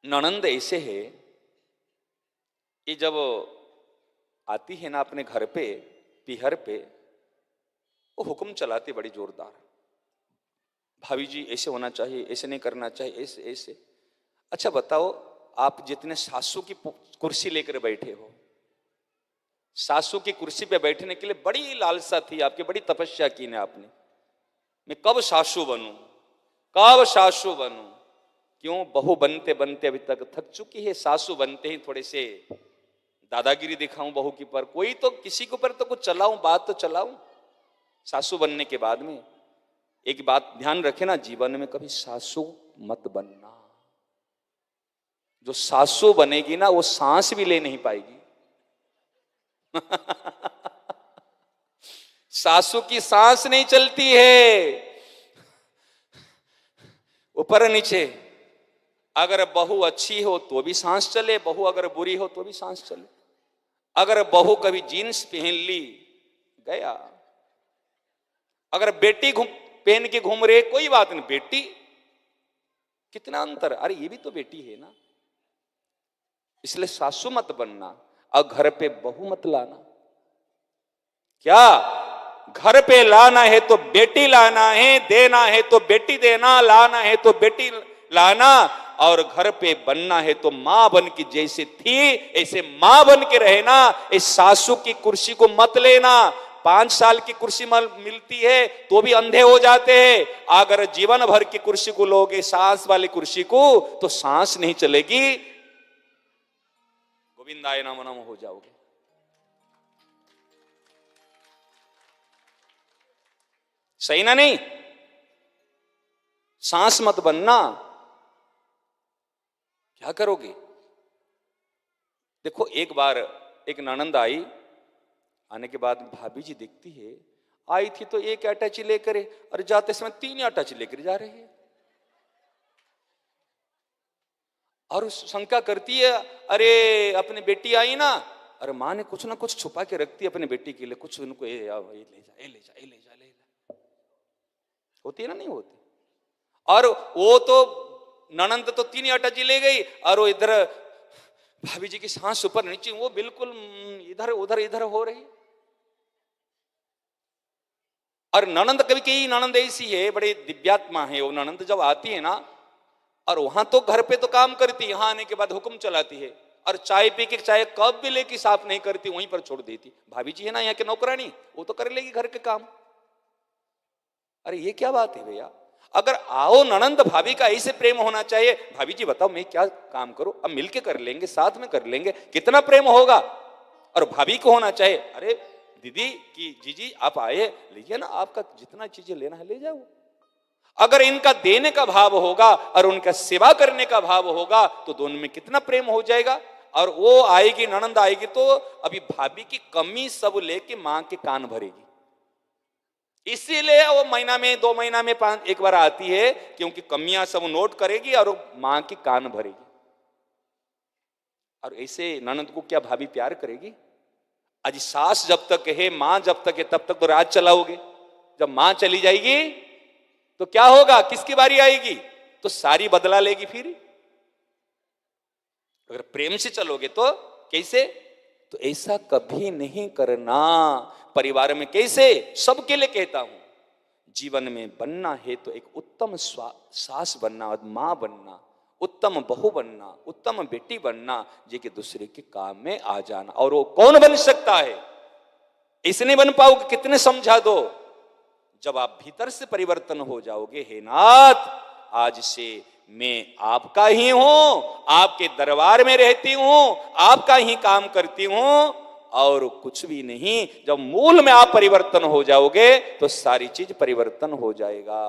ननंद ऐसे है कि जब आती है ना अपने घर पे पीहर पे, वो हुक्म चलाती बड़ी जोरदार, भाभी जी ऐसे होना चाहिए, ऐसे नहीं करना चाहिए, ऐसे ऐसे। अच्छा बताओ, आप जितने सासू की कुर्सी लेकर बैठे हो, सासू की कुर्सी पे बैठने के लिए बड़ी लालसा थी आपकी, बड़ी तपस्या की ने आपने, मैं कब सासू बनूं, कब सासू बनूं। क्यों? बहू बनते बनते अभी तक थक चुकी है, सासू बनते ही थोड़े से दादागिरी दिखाऊं बहू की पर, कोई तो किसी के ऊपर तो कुछ चलाऊं, बात तो चलाऊं। सासू बनने के बाद में एक बात ध्यान रखे ना, जीवन में कभी सासू मत बनना। जो सासू बनेगी ना वो सांस भी ले नहीं पाएगी। सासू की सांस नहीं चलती है, ऊपर नीचे। अगर बहू अच्छी हो तो भी सांस चले, बहू अगर बुरी हो तो भी सांस चले। अगर बहू कभी जीन्स पहन ली, गया। अगर बेटी पहन के घूम रहे, कोई बात नहीं, बेटी कितना अंतर, अरे ये भी तो बेटी है ना। इसलिए सासू मत बनना और घर पे बहू मत लाना। क्या घर पे लाना है तो बेटी लाना है, देना है तो बेटी देना, लाना है तो बेटी लाना, और घर पे बनना है तो मां बन की जैसे थी ऐसे मां बन के रहना। इस सासू की कुर्सी को मत लेना। 5 साल की कुर्सी मिलती है तो भी अंधे हो जाते हैं। अगर जीवन भर की कुर्सी को लोगे, सांस वाली कुर्सी को, तो सांस नहीं चलेगी, गोविंदाय नमो नमः हो जाओगे। सही ना? नहीं, सांस मत बनना। क्या करोगे? देखो, एक बार एक ननंद आई, आने के बाद भाभी जी देखती है, आई थी तो एक अटैची लेकर, और जाते समय 3 अटैची लेकर जा रही है। और शंका करती है, अरे अपनी बेटी आई ना, अरे माँ ने कुछ ना कुछ छुपा के रखती है अपनी बेटी के लिए, कुछ उनको ये ले जा, ये ले जा, ये ले जा, ले जा। होती है ना? नहीं होती। और वो तो ननंद तो 3 अटैची ले गई, और वो इधर भाभी जी की सांस ऊपर नीचे, वो बिल्कुल इधर उधर इधर हो रही। और ननंद कभी कई ननंद ऐसी है, बड़े दिव्यात्मा है वो ननंद, जब आती है ना, और वहां तो घर पे तो काम करती, यहां आने के बाद हुक्म चलाती है, और चाय पी के चाय कप भी लेके साफ नहीं करती, वहीं पर छोड़ देती। भाभी जी है ना यहाँ के नौकरानी, वो तो कर लेगी घर के काम। अरे ये क्या बात है भैया? अगर आओ ननंद भाभी का ऐसे प्रेम होना चाहिए, भाभी जी बताओ मैं क्या काम करूं, अब मिलके कर लेंगे, साथ में कर लेंगे, कितना प्रेम होगा। और भाभी को होना चाहिए, अरे दीदी की जीजी आप आए, लीजिए ना, आपका जितना चीजें लेना है ले जाओ। अगर इनका देने का भाव होगा और उनका सेवा करने का भाव होगा तो दोनों में कितना प्रेम हो जाएगा। और वो आएगी, ननंद आएगी तो अभी भाभी की कमी सब लेके मां के कान भरेगी। इसीलिए वो महीना में 2 महीना में 1 बार आती है, क्योंकि कमियां सब नोट करेगी और मां की कान भरेगी। और ऐसे ननंद को क्या भाभी प्यार करेगी? आज सास जब तक है, मां जब तक है, तब तक तो राज चलाओगे। जब मां चली जाएगी तो क्या होगा? किसकी बारी आएगी? तो सारी बदला लेगी फिर। अगर प्रेम से चलोगे तो कैसे? तो ऐसा कभी नहीं करना। परिवार में कैसे? सबके लिए कहता हूं, जीवन में बनना है तो एक उत्तम सास बनना, मां बनना, उत्तम बहू बनना, उत्तम बेटी बनना, जे कि दूसरे के काम में आ जाना। और वो कौन बन सकता है? इसने बन पाओगे, कितने समझा दो। जब आप भीतर से परिवर्तन हो जाओगे, हे नाथ आज से मैं आपका ही हूं, आपके दरबार में रहती हूं, आपका ही काम करती हूं और कुछ भी नहीं। जब मूल में आप परिवर्तन हो जाओगे तो सारी चीज परिवर्तन हो जाएगा।